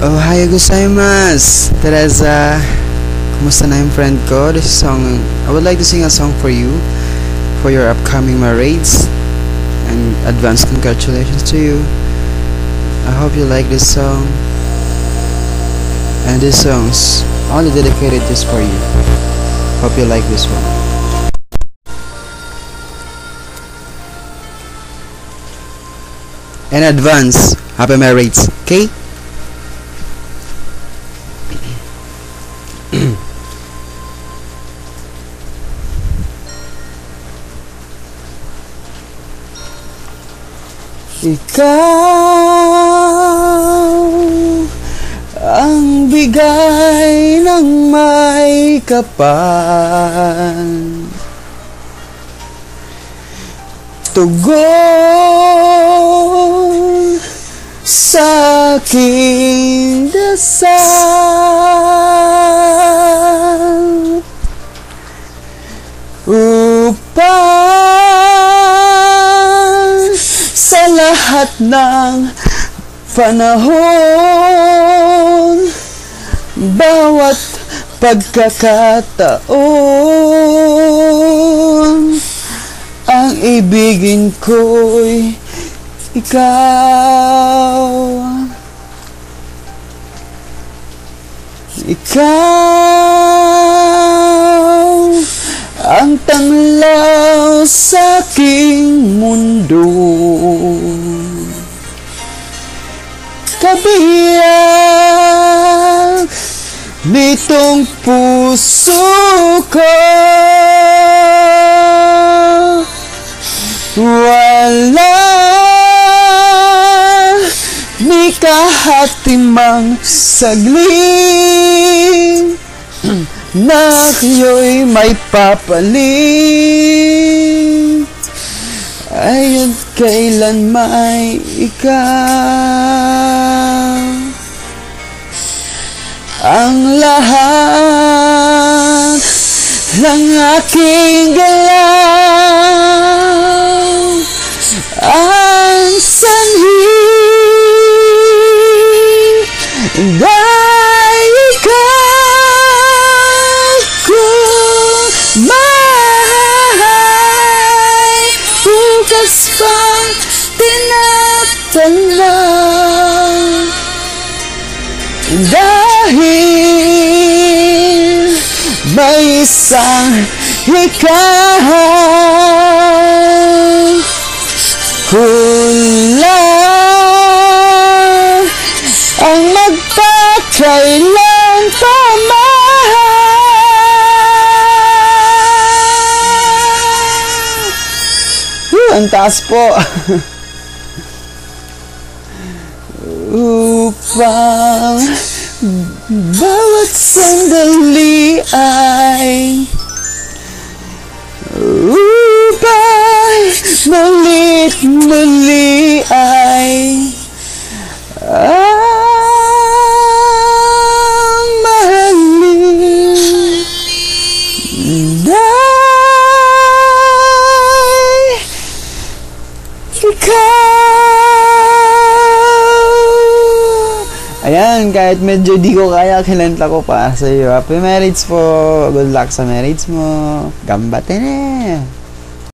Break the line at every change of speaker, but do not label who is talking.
Ohayou gozaimasu, Teresa. Kumusta na yung friend ko? This song, I would like to sing a song for you for your upcoming marriage, and advance congratulations to you. I hope you like this song, and this song's only dedicated just for you. Hope you like this one. In advance, happy marriage, okay? Ikaw ang bigay ng may kapal, tugon sa aking dasal, upang sa lahat ng panahon, bawat pagkakataon, ang ibigin ko'y ikaw. Ikaw ang tanglaw sa aking mundo, kabiyak nitong puso ko. Wala ni kahatimang saglit na kayo'y may papalit, ay at kailan may ikaw. Ang lahat ng aking galaw, ang sanhi dahil ikaw ko mahal, bukas pang tinatanaw, dahil may isang ikaw kulang ang magpakailan pamahal. Ang taas po. Upang bawat sandali ay malit muli ay ang mahalin, dahil ikaw. Ayan, kahit medyo di ko kaya, kinanta ko pa sa iyo. Happy marriage po. Good luck sa marriage mo. Gambate ne.